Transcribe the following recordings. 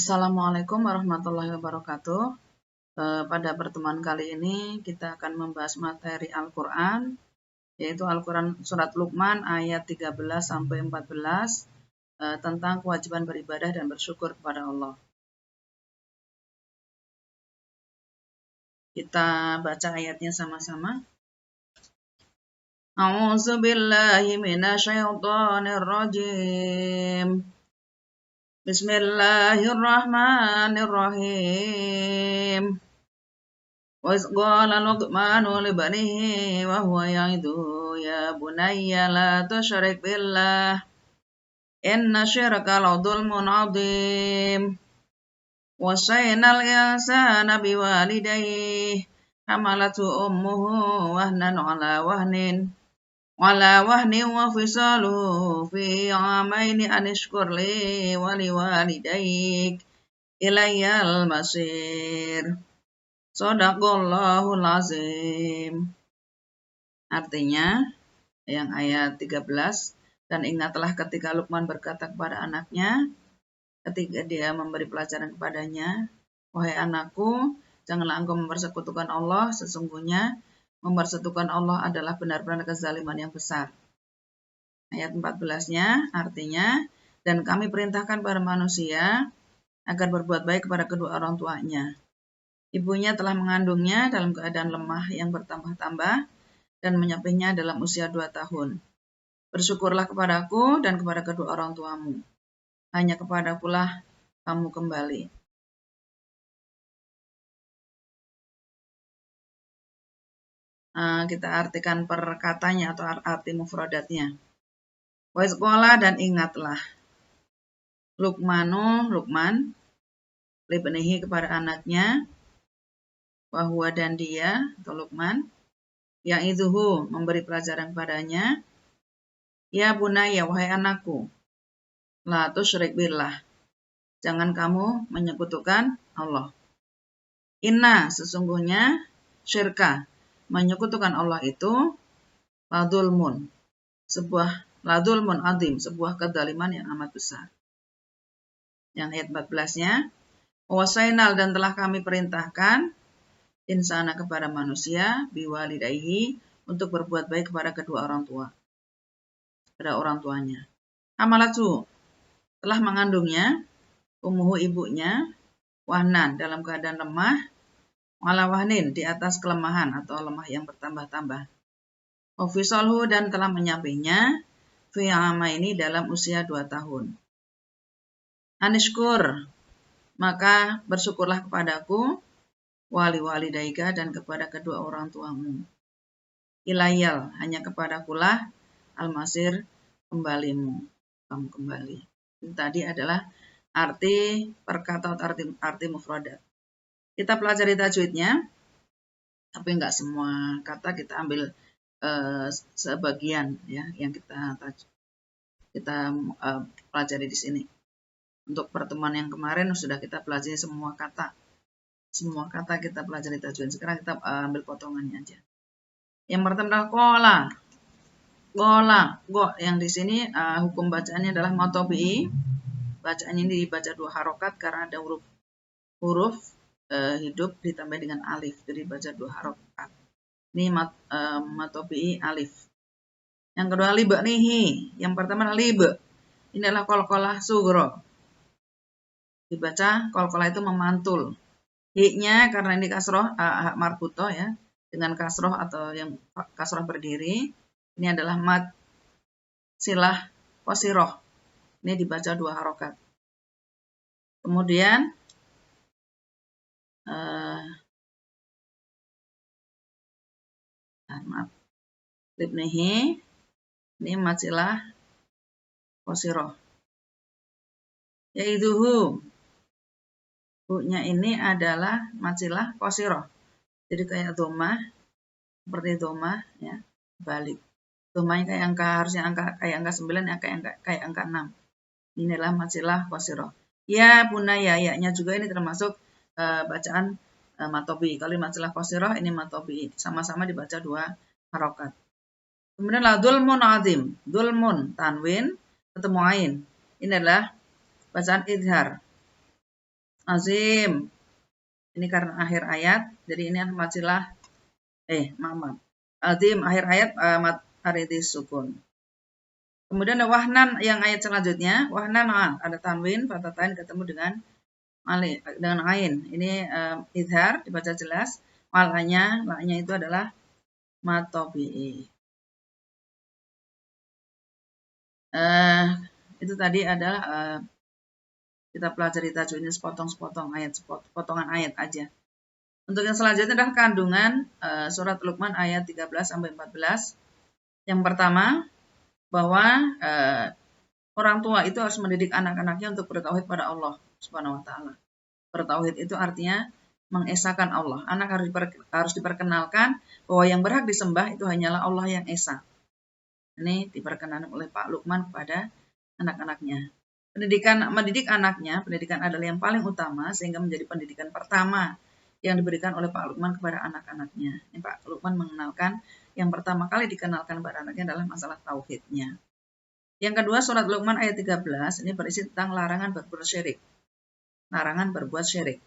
Assalamualaikum warahmatullahi wabarakatuh. Pada pertemuan kali ini kita akan membahas materi Al-Quran, yaitu Al-Quran Surat Luqman ayat 13 sampai 14 tentang kewajiban beribadah dan bersyukur kepada Allah. Kita baca ayatnya sama-sama. A'udzu billahi minasyaitonir rajim. Bismillahirrahmanirrahim. Wa iz qala Luqmanu li banihi wa huwa ya'iduhu ya bunayya la tusyrik billah inna syirka la dzulmun 'adzim. Wasaynal insana biwalidayhi hamalathu ummuhu wahnan 'ala wahnin wa fisaluhu fi 'amaini an ishkur li wa liwalidayk ilayyal masir. Shadaqallahul azim. Artinya, yang ayat 13, dan ingatlah ketika Luqman berkata kepada anaknya, ketika dia memberi pelajaran kepadanya, wahai anakku, janganlah engkau mempersekutukan Allah, sesungguhnya mempersekutukan Allah adalah benar-benar kezaliman yang besar. Ayat 14-nya artinya, dan kami perintahkan pada manusia agar berbuat baik kepada kedua orang tuanya. Ibunya telah mengandungnya dalam keadaan lemah yang bertambah-tambah dan menyapihnya dalam usia 2 tahun. Bersyukurlah kepadaku dan kepada kedua orang tuamu. Hanya kepadakulah kamu kembali. Kita artikan per katanya atau arti mufradatnya. Wa iz qala, dan ingatlah. Luqman, libnihi kepada anaknya, wahwa dan dia, atau Luqman, ya'iduhu memberi pelajaran kepadanya, ya bunayya, wahai anakku, la tusyrik billah, jangan kamu menyekutukan Allah. Inna, sesungguhnya syirka, menyekutukan Allah itu ladulmun adzim, sebuah kezaliman yang amat besar. Yang ayat 14-nya, wasainal, dan telah kami perintahkan insana kepada manusia biwalidayhi untuk berbuat baik kepada kedua orang tua, kepada orang tuanya. Hamalatu, telah mengandungnya, ummuhu, ibunya, wahnan, dalam keadaan lemah, ala wahnin, di atas kelemahan atau lemah yang bertambah-tambah. Wa fisalhu, dan telah menyapihnya, fi amaini, dalam usia 2 tahun. Anishkur, maka bersyukurlah kepadaku, wali walidaika, dan kepada kedua orang tuamu. Ilayal, hanya kepadakulah al-masir, kembalimu, kamu kembali. Ini tadi adalah arti perkata atau arti mufradat. Kita pelajari tajwidnya, tapi enggak semua kata, kita ambil sebagian ya yang kita pelajari di sini. Untuk pertemuan yang kemarin sudah kita pelajari semua kata. Semua kata kita pelajari tajwid. Sekarang kita ambil potongannya aja. Yang pertama adalah gola. Yang di sini hukum bacaannya adalah matobi. Bacaannya ini dibaca 2 harokat karena ada huruf hidup ditambah dengan alif. Jadi baca 2 harokat. Ini matobi alif. Yang kedua libnihi. Yang pertama lib. Ini adalah qalqalah sugro. Dibaca qalqalah itu memantul. Hi-nya karena ini kasroh, hak marbutoh ya, dengan kasroh atau yang kasroh berdiri, ini adalah mad silah qasiroh. Ini dibaca 2 harokat. Kemudian libnihi, ini mad silah qasiroh. Yaiduhu, hu-nya ini adalah matsilah qasiroh. Jadi kayak domah, seperti domah ya, balik. Domahnya kayak angka, harusnya kayak angka 9 ya, kayak angka 6. Ini adalah matsilah qasiroh. Ya bunaya, ya-nya juga ini termasuk bacaan matobi. Kalau matsilah qasiroh ini matobi, sama-sama dibaca 2 harokat. Kemudian la dzulmun 'adzim. Dzulmun tanwin ketemu ain. Ini adalah bacaan idhar. azim. Ini karena akhir ayat, jadi ini matilah. Maaf. Azim akhir ayat aridi sukun. Kemudian ada wahnan yang ayat selanjutnya, wahnan ada tanwin, fatatain ketemu dengan ain. Ini idhar dibaca jelas. La'nya itu adalah matobi'i. Itu tadi adalah kita pelajari tajwidnya sepotong-sepotong ayat, potongan ayat aja. Untuk yang selanjutnya adalah kandungan surat Luqman ayat 13 sampai 14. Yang pertama, bahwa orang tua itu harus mendidik anak-anaknya untuk bertauhid pada Allah Subhanahu wa taala. Bertauhid itu artinya mengesahkan Allah. Anak harus diperkenalkan bahwa yang berhak disembah itu hanyalah Allah yang esa. Ini diperkenalkan oleh Pak Luqman kepada anak-anaknya. Mendidik anaknya, pendidikan adalah yang paling utama sehingga menjadi pendidikan pertama yang diberikan oleh Pak Luqman kepada anak-anaknya. Ini Pak Luqman mengenalkan yang pertama kali dikenalkan kepada anaknya adalah masalah tauhidnya. Yang kedua, surat Luqman ayat 13 ini berisi tentang larangan berbuat syirik. Larangan berbuat syirik.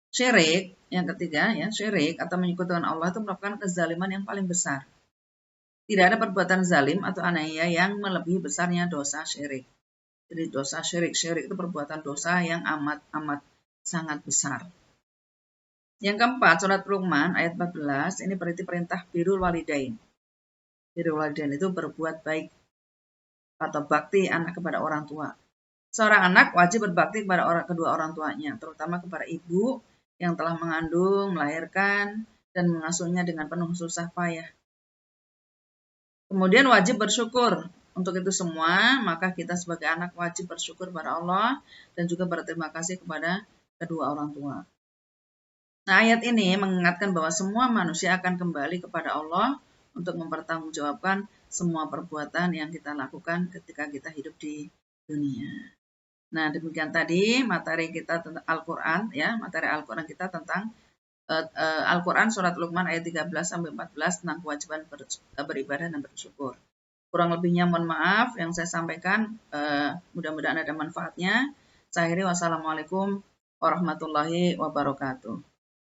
Syirik, yang ketiga ya, syirik atau menyekutukan Allah itu merupakan kezaliman yang paling besar. Tidak ada perbuatan zalim atau aniaya yang melebihi besarnya dosa syirik. Jadi dosa syirik itu perbuatan dosa yang amat sangat besar. Yang keempat, surat Luqman ayat 14 ini berarti perintah birrul walidain. Birrul walidain itu berbuat baik atau bakti anak kepada orang tua. Seorang anak wajib berbakti kepada kedua orang tuanya, terutama kepada ibu yang telah mengandung, melahirkan, dan mengasuhnya dengan penuh susah payah. Kemudian wajib bersyukur. Untuk itu semua, maka kita sebagai anak wajib bersyukur pada Allah dan juga berterima kasih kepada kedua orang tua. Nah, ayat ini mengingatkan bahwa semua manusia akan kembali kepada Allah untuk mempertanggungjawabkan semua perbuatan yang kita lakukan ketika kita hidup di dunia. Nah, demikian tadi materi kita tentang Al-Quran, ya, materi Al-Quran kita tentang Al-Quran surat Luqman ayat 13 sampai 14 tentang kewajiban beribadah dan bersyukur. Kurang lebihnya mohon maaf yang saya sampaikan, mudah-mudahan ada manfaatnya. Saya akhiri, wassalamualaikum warahmatullahi wabarakatuh.